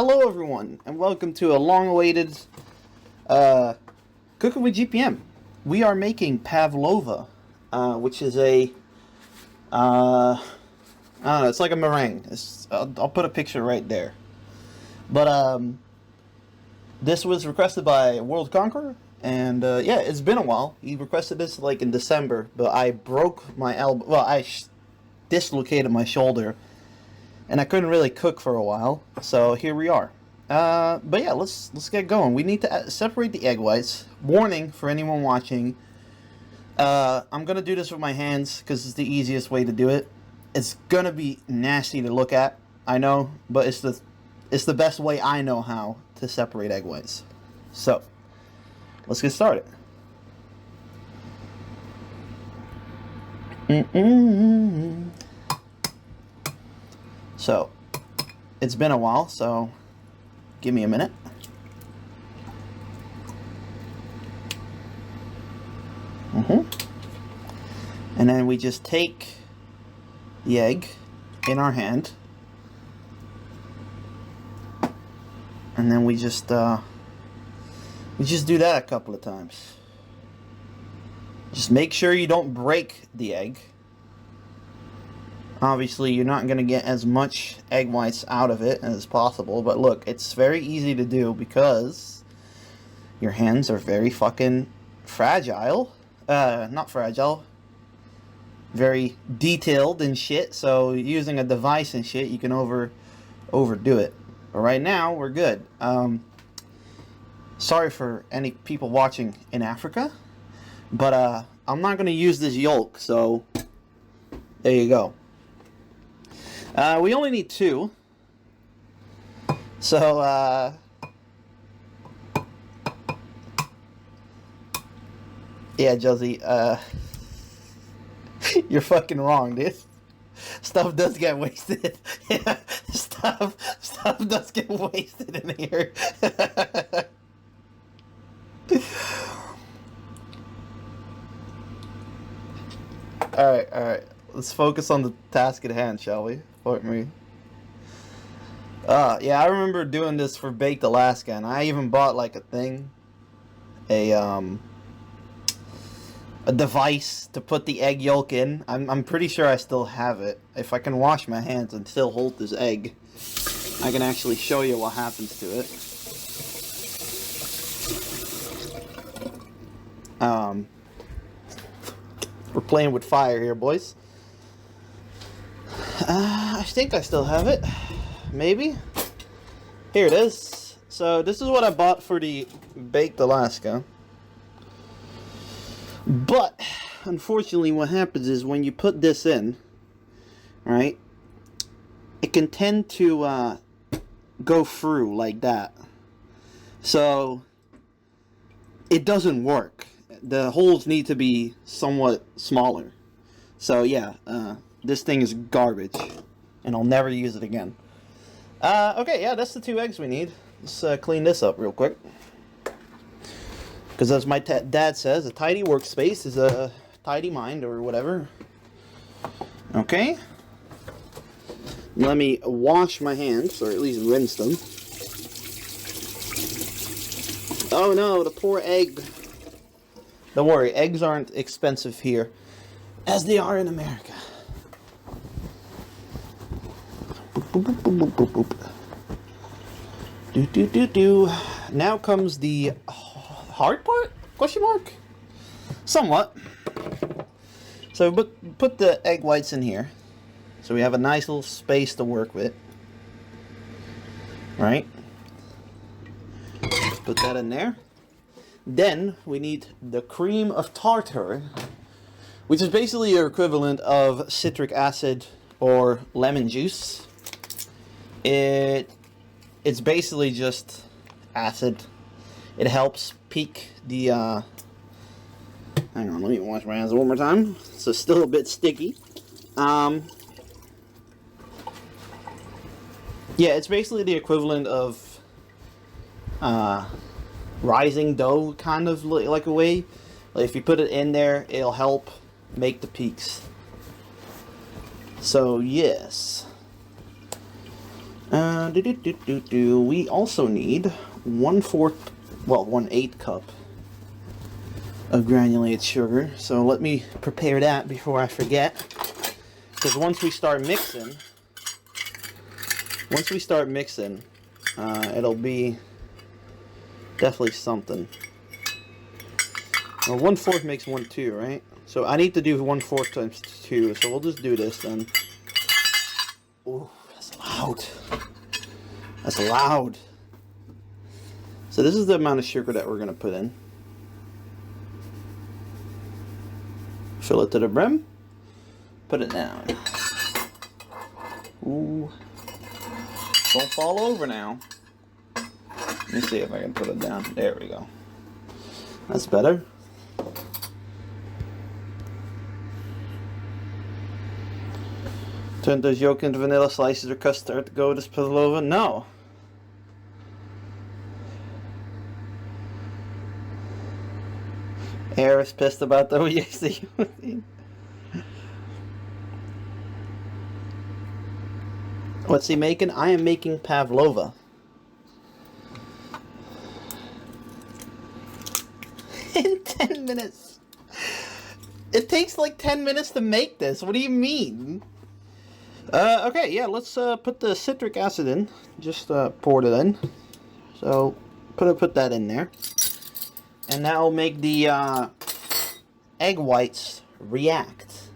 Hello everyone, and welcome to a long-awaited Cooking with GPM. We are making Pavlova, which is a, I don't know, it's like a meringue. I'll put a picture right there. But this was requested by World Conqueror, and yeah, it's been a while. He requested this like in December, but I broke my elbow. Well, I dislocated my shoulder, and I couldn't really cook for a while. So here we are. But yeah, let's get going. We need to separate the egg whites. Warning for anyone watching. I'm gonna do this with my hands because it's the easiest way to do it. It's gonna be nasty to look at, I know, but it's the best way I know how to separate egg whites. So let's get started. So it's been a while, so give me a minute. And then we just take the egg in our hand, and then we just do that a couple of times. Just make sure you don't break the egg. Obviously, you're not going to get as much egg whites out of it as possible, but look, it's very easy to do because your hands are very fucking fragile. Not fragile. Very detailed and shit, so using a device and shit, you can overdo it. But right now, we're good. Sorry for any people watching in Africa, but I'm not going to use this yolk, so there you go. We only need 2. So, yeah, Josie, you're fucking wrong, dude. Stuff does get wasted. Yeah, stuff does get wasted in here. Alright. Let's focus on the task at hand, shall we? For me. Yeah, I remember doing this for Baked Alaska, and I even bought like a thing. A device to put the egg yolk in. I'm pretty sure I still have it. If I can wash my hands and still hold this egg, I can actually show you what happens to it. We're playing with fire here, boys. I think I still have it. Maybe. Here it is. So this is what I bought for the Baked Alaska. But unfortunately, what happens is when you put this in, right, it can tend to go through like that. So it doesn't work. The holes need to be somewhat smaller. So yeah, this thing is garbage, and I'll never use it again. Okay, yeah, that's the 2 eggs we need. Let's clean this up real quick. Because as my dad says, a tidy workspace is a tidy mind, or whatever. Okay. Let me wash my hands, or at least rinse them. Oh no, the poor egg. Don't worry, eggs aren't expensive here, as they are in America. Boop, boop, boop, boop, boop, boop. Do. Now comes the hard part? Question mark? Somewhat. So put the egg whites in here, so we have a nice little space to work with. Right? Put that in there. Then we need the cream of tartar, which is basically your equivalent of citric acid or lemon juice. It's basically just acid. It helps peak the, hang on, let me wash my hands one more time. So still a bit sticky. Yeah, it's basically the equivalent of, rising dough, kind of like a way. Like if you put it in there, it'll help make the peaks. So yes. We also need 1/4, well, 1/8 cup of granulated sugar. So let me prepare that before I forget. Because once we start mixing, it'll be definitely something. Well, 1/4 makes 1/2, right? So I need to do 1/4 times 2. So we'll just do this then. Oh, that's loud. That's loud. So this is the amount of sugar that we're gonna put in. Fill it to the brim. Put it down. Ooh. Don't fall over now. Let me see if I can put it down. There we go. That's better. Turn those yolk into vanilla slices or custard to go with this Pavlova? No. Air is pissed about the OYC. What's he making? I am making Pavlova. In 10 minutes. It takes like 10 minutes to make this. What do you mean? Okay, yeah, let's put the citric acid in. Just poured it in. So put that in there. And that will make the egg whites react.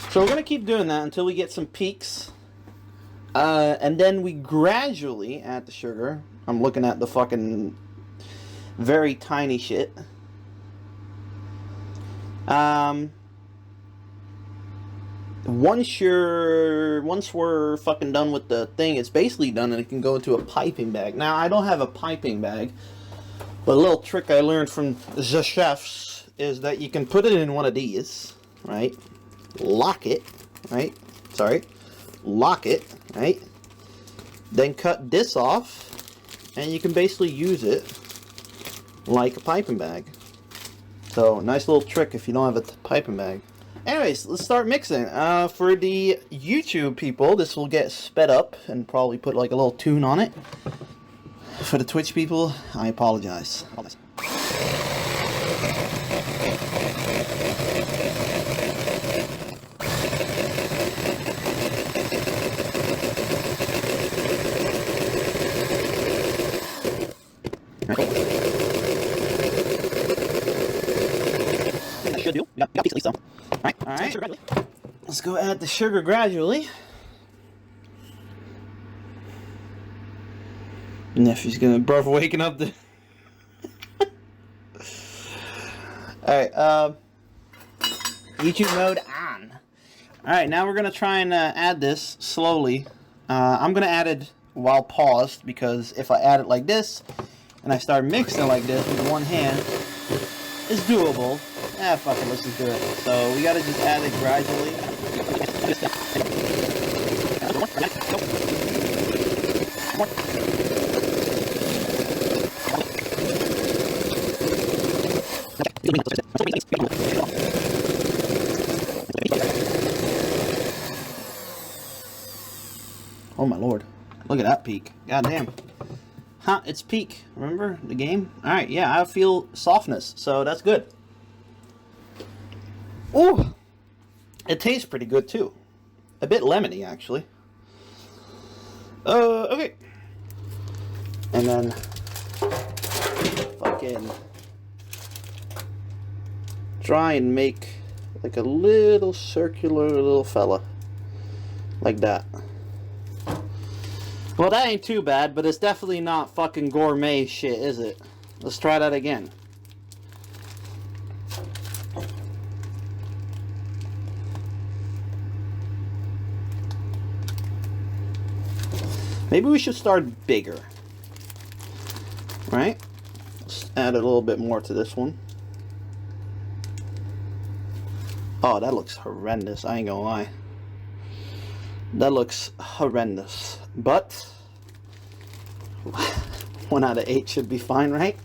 So we're going to keep doing that until we get some peaks. And then we gradually add the sugar. I'm looking at the fucking very tiny shit. Once we're fucking done with the thing, it's basically done and it can go into a piping bag. Now, I don't have a piping bag, but a little trick I learned from the chefs is that you can put it in one of these, right? Lock it, right? Lock it, right? Then cut this off, and you can basically use it like a piping bag. So, nice little trick if you don't have a piping bag. Anyways, let's start mixing. For the YouTube people, this will get sped up and probably put like a little tune on it. For the Twitch people, I apologize. That should do. We got at least some. Alright. Let's go add the sugar gradually. Nephew's gonna barf waking up the. Alright, YouTube mode on. Alright, now we're gonna try and add this slowly. I'm gonna add it while paused because if I add it like this and I start mixing like this with one hand, it's doable. Fuck it, let's just do it. So we gotta just add it gradually. Oh my lord. Look at that peak. God damn. Huh, it's peak. Remember the game? Alright, yeah, I feel softness, so that's good. Ooh! It tastes pretty good too. A bit lemony actually. Okay. And then fucking try and make like a little circular little fella. Like that. Well, that ain't too bad, but it's definitely not fucking gourmet shit, is it? Let's try that again. Maybe we should start bigger. Right? Let's add a little bit more to this one. Oh, that looks horrendous. I ain't gonna lie. That looks horrendous. But 1 out of 8 should be fine, right?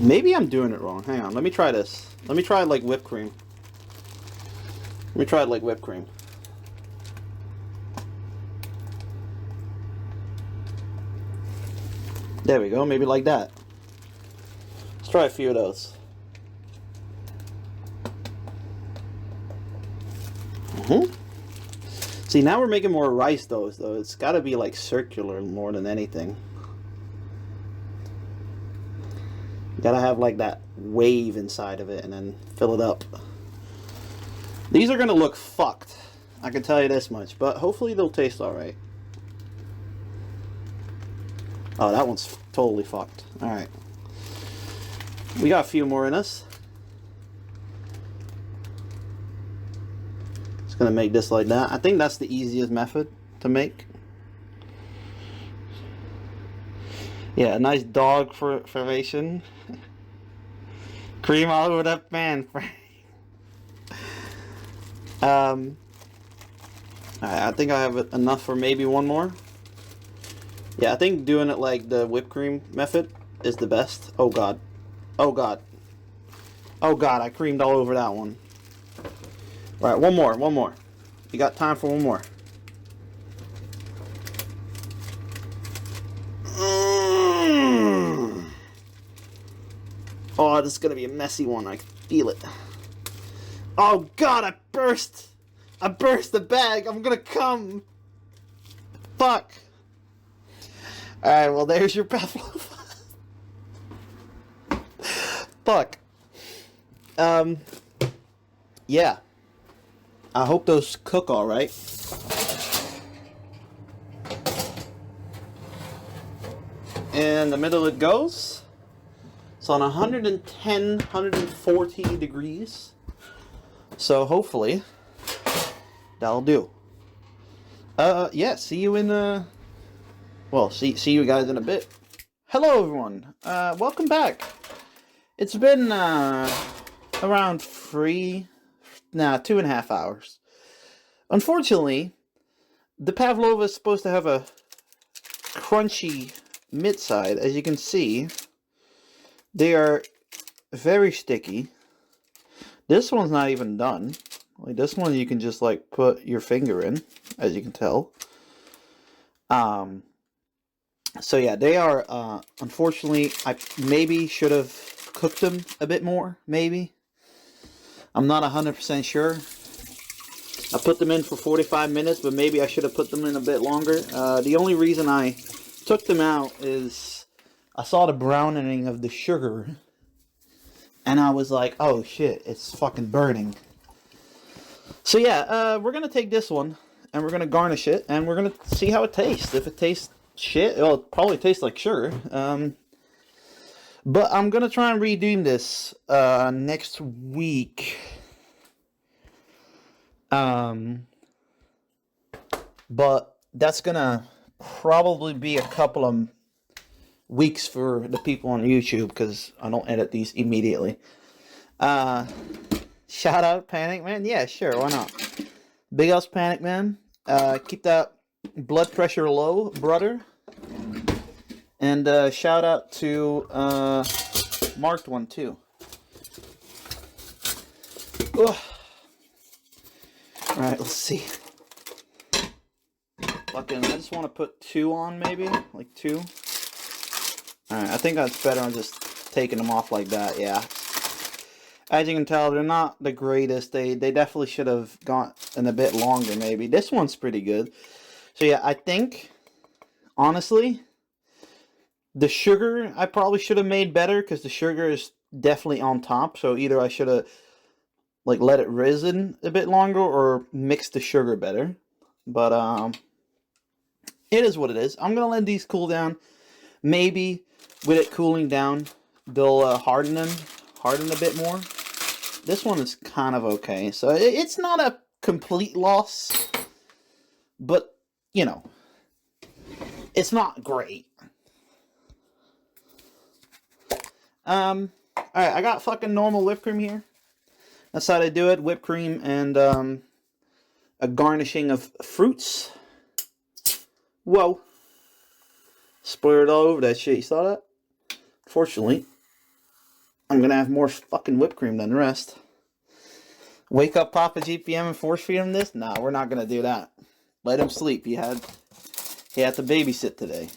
Maybe I'm doing it wrong. Hang on, let me try this. Let me try it like whipped cream. Let me try it like whipped cream. There we go, maybe like that. Let's try a few of those. See, now we're making more rice doughs, though. It's got to be like circular more than anything. You gotta have like that wave inside of it and then fill it up. These are gonna look fucked, I can tell you this much, but hopefully they'll taste alright. Oh, that one's totally fucked. Alright. We got a few more in us. Just gonna make this like that. I think that's the easiest method to make. Yeah, a nice dog formation. Cream all over that pan. Alright, I think I have enough for maybe one more. Yeah, I think doing it like the whipped cream method is the best. Oh god. Oh god. Oh god, I creamed all over that one. Alright, one more. You got time for one more. Oh, this is gonna be a messy one. I can feel it. Oh god, I burst the bag. I'm gonna come. Fuck. Alright, well there's your Pavlova. Fuck. Yeah. I hope those cook alright. In the middle it goes. It's on 110, 140 degrees. So hopefully that'll do. Yeah, see you in well, see you guys in a bit. Hello everyone. Welcome back. It's been around 2.5 hours. Unfortunately, the Pavlova is supposed to have a crunchy mid-side. As you can see, they are very sticky. This one's not even done. Like this one you can just like put your finger in, as you can tell. So yeah, they are unfortunately, I maybe should have cooked them a bit more, maybe. I'm not 100% sure. I put them in for 45 minutes, but maybe I should have put them in a bit longer. The only reason I took them out is I saw the browning of the sugar and I was like, oh shit, it's fucking burning. So yeah, we're gonna take this one and we're gonna garnish it and we're gonna see how it tastes. If it tastes shit, well, it probably tastes like sugar. But I'm gonna try and redo this next week. But that's gonna probably be a couple of weeks for the people on YouTube because I don't edit these immediately. Shout out Panic Man. Yeah, sure, why not? Big ups Panic Man. Keep that blood pressure low, brother. And shout out to Marked One too. Ugh. Alright, let's see. Fucking, I just want to put 2 on maybe, like 2. Alright, I think that's better than just taking them off like that, yeah. As you can tell, they're not the greatest. They definitely should have gone in a bit longer maybe. This one's pretty good. So yeah, I think, honestly, the sugar I probably should have made better because the sugar is definitely on top. So either I should have like let it risen a bit longer or mixed the sugar better. But it is what it is. I'm gonna let these cool down. Maybe with it cooling down, they'll harden a bit more. This one is kind of okay. So it's not a complete loss, but you know, it's not great. Alright, I got fucking normal whipped cream here. That's how they do it. Whipped cream and a garnishing of fruits. Whoa. Splurred all over that shit. You saw that? Fortunately, I'm gonna have more fucking whipped cream than the rest. Wake up Papa GPM and force feed him this? Nah, we're not gonna do that. Let him sleep. He had to babysit today.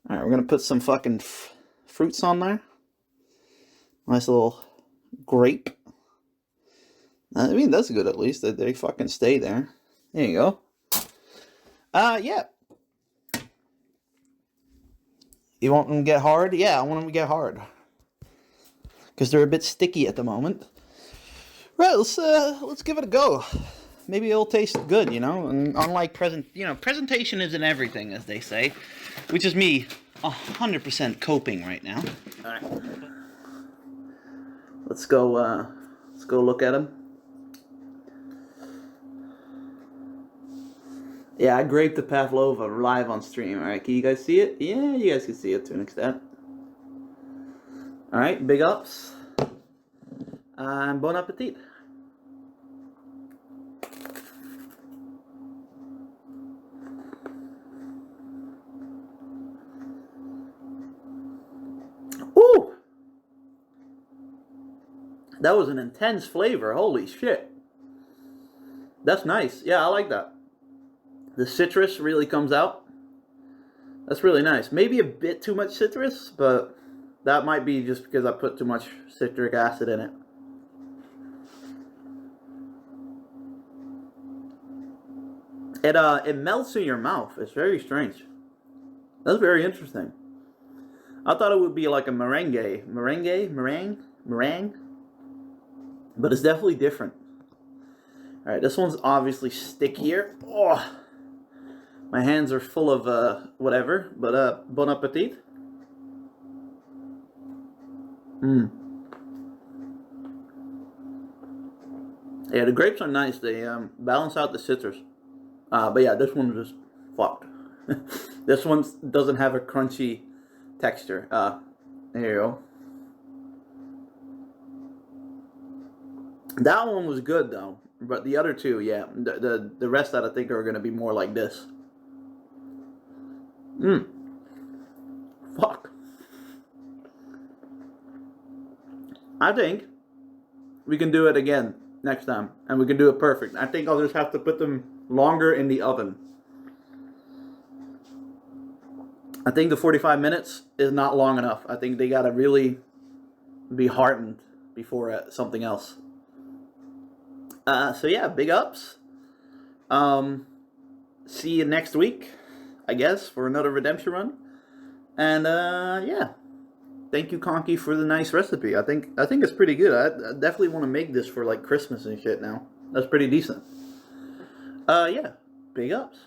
Alright, we're gonna put some fucking fruits on there. Nice little grape. I mean, that's good at least. They fucking stay there. There you go. Yeah. You want them to get hard? Yeah, I want them to get hard. Because they're a bit sticky at the moment. Right, let's give it a go. Maybe it'll taste good, you know? And unlike presentation isn't everything, as they say. Which is me 100% coping right now. Alright. Let's go look at them. Yeah, I graped the Pavlova live on stream. Alright, can you guys see it? Yeah, you guys can see it to an extent. Alright, big ups. And bon appetit. Ooh! That was an intense flavor. Holy shit. That's nice. Yeah, I like that. The citrus really comes out. That's really nice. Maybe a bit too much citrus, but that might be just because I put too much citric acid in it. It melts in your mouth. It's very strange. That's very interesting. I thought it would be like a meringue. Meringue? But it's definitely different. Alright, this one's obviously stickier. Oh, my hands are full of whatever, but bon appetit. Yeah, the grapes are nice. They balance out the citrus. But yeah, this one's just fucked. This one doesn't have a crunchy texture. There you go. That one was good though, but the other two, yeah, the rest that I think are gonna be more like this. Fuck. I think we can do it again next time, and we can do it perfect. I think I'll just have to put them longer in the oven. I think the 45 minutes is not long enough. I think they gotta really be hardened before something else. So yeah, big ups. See you next week, I guess, for another redemption run. And yeah, thank you, Conky, for the nice recipe. I think it's pretty good. I definitely want to make this for like Christmas and shit now. That's pretty decent. Yeah, big ups.